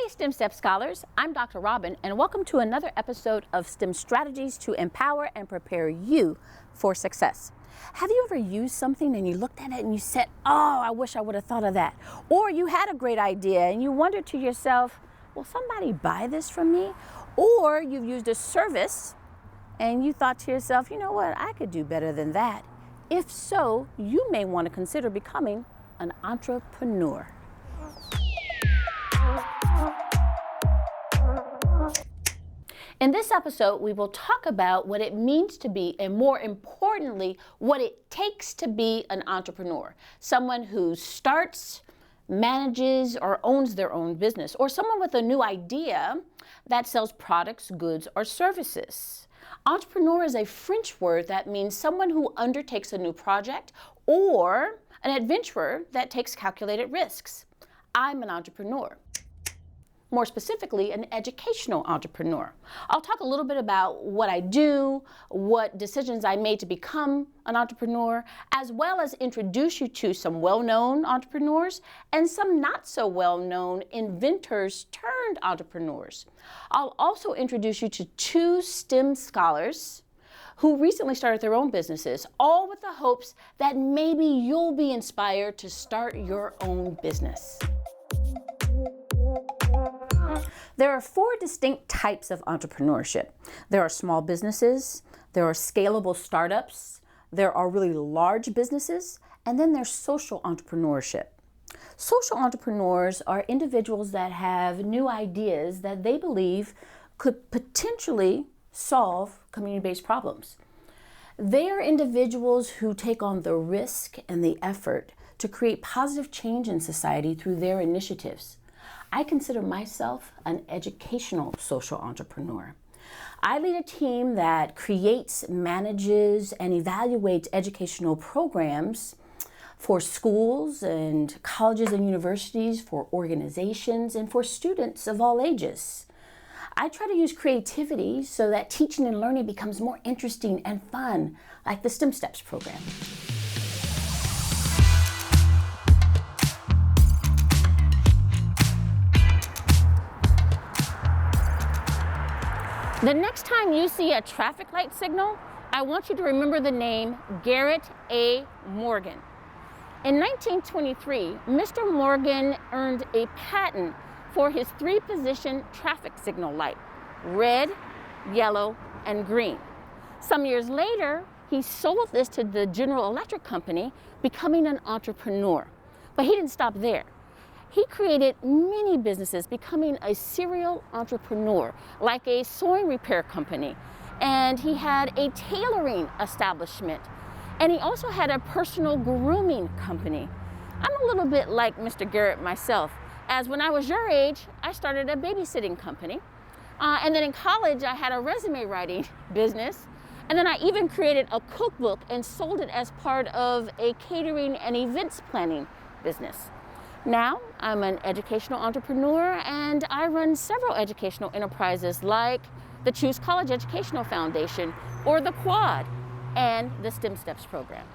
STEM STEP scholars, I'm Dr. Robin, and welcome to another episode of STEM Strategies to Empower and Prepare You for Success. Have you ever used something and you looked at it and you said, oh, I wish I would have thought of that? Or you had a great idea and you wondered to yourself, will somebody buy this from me? Or you've used a service and you thought to yourself, you know what, I could do better than that. If so, you may want to consider becoming an entrepreneur. In this episode, we will talk about what it means to be, and more importantly, what it takes to be an entrepreneur. Someone who starts, manages, or owns their own business, or someone with a new idea that sells products, goods, or services. Entrepreneur is a French word that means someone who undertakes a new project or an adventurer that takes calculated risks. I'm an entrepreneur. More specifically, an educational entrepreneur. I'll talk a little bit about what I do, what decisions I made to become an entrepreneur, as well as introduce you to some well-known entrepreneurs and some not so well-known inventors turned entrepreneurs. I'll also introduce you to two STEM scholars who recently started their own businesses, all with the hopes that maybe you'll be inspired to start your own business. There are four distinct types of entrepreneurship. There are small businesses, there are scalable startups, there are really large businesses, and then there's social entrepreneurship. Social entrepreneurs are individuals that have new ideas that they believe could potentially solve community-based problems. They are individuals who take on the risk and the effort to create positive change in society through their initiatives. I consider myself an educational social entrepreneur. I lead a team that creates, manages, and evaluates educational programs for schools and colleges and universities, for organizations, and for students of all ages. I try to use creativity so that teaching and learning becomes more interesting and fun, like the STEM STEP program. The next time you see a traffic light signal, I want you to remember the name Garrett A. Morgan. In 1923, Mr. Morgan earned a patent for his three-position traffic signal light: red, yellow, and green. Some years later, he sold this to the General Electric Company, becoming an entrepreneur. But he didn't stop there. He created many businesses, becoming a serial entrepreneur, like a sewing repair company. And he had a tailoring establishment. And he also had a personal grooming company. I'm a little bit like Mr. Garrett myself, as when I was your age, I started a babysitting company. And then in college, I had a resume writing business. And then I even created a cookbook and sold it as part of a catering and events planning business. Now, I'm an educational entrepreneur, and I run several educational enterprises like the Choose College Educational Foundation, or the Quad, and the STEM STEPS program.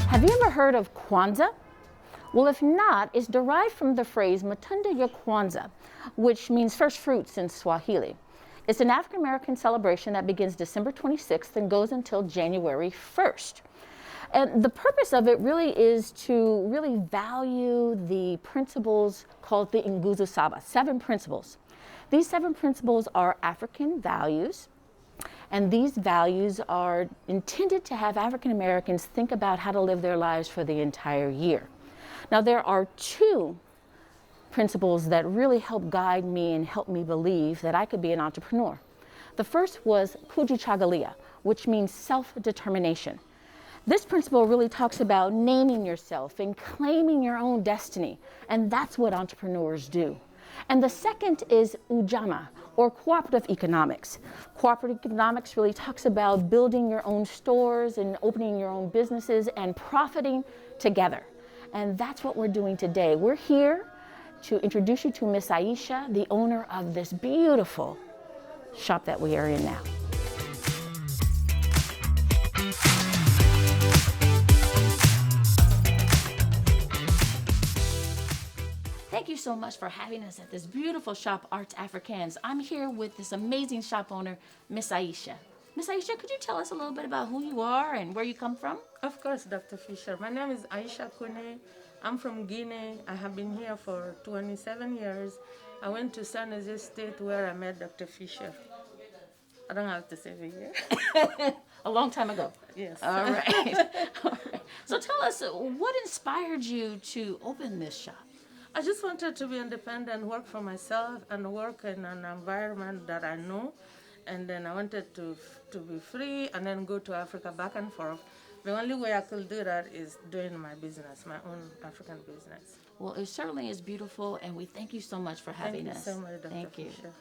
Have you ever heard of Kwanzaa? Well, if not, it's derived from the phrase Matunda ya Kwanzaa, which means first fruits in Swahili. It's an African-American celebration that begins December 26th and goes until January 1st. And the purpose of it really is to really value the principles called the Nguzo Saba, 7 principles. These 7 principles are African values, and these values are intended to have African-Americans think about how to live their lives for the entire year. Now, there are 2 principles that really helped guide me and help me believe that I could be an entrepreneur. The first was Kujichagulia, which means self-determination. This principle really talks about naming yourself and claiming your own destiny, and that's what entrepreneurs do. And the second is Ujamaa, or cooperative economics. Cooperative economics really talks about building your own stores and opening your own businesses and profiting together. And that's what we're doing today. We're here to introduce you to Miss Aisha, the owner of this beautiful shop that we are in now. Thank you so much for having us at this beautiful shop, Arts Africaines. I'm here with this amazing shop owner, Miss Aisha. Miss Aisha, could you tell us a little bit about who you are and where you come from? Of course, Dr. Fisher. My name is Aisha Kune. I'm from Guinea. I have been here for 27 years. I went to San Jose State where I met Dr. Fisher. I don't have to say the year. A long time ago. Yes. All right. All right. So tell us, what inspired you to open this shop? I just wanted to be independent, work for myself, and work in an environment that I know. And then I wanted to be free and then go to Africa back and forth. The only way I could do that is doing my business, my own African business. Well, it certainly is beautiful, and we thank you so much for having us. Thank you so much, Dr. Thank you. Fisher.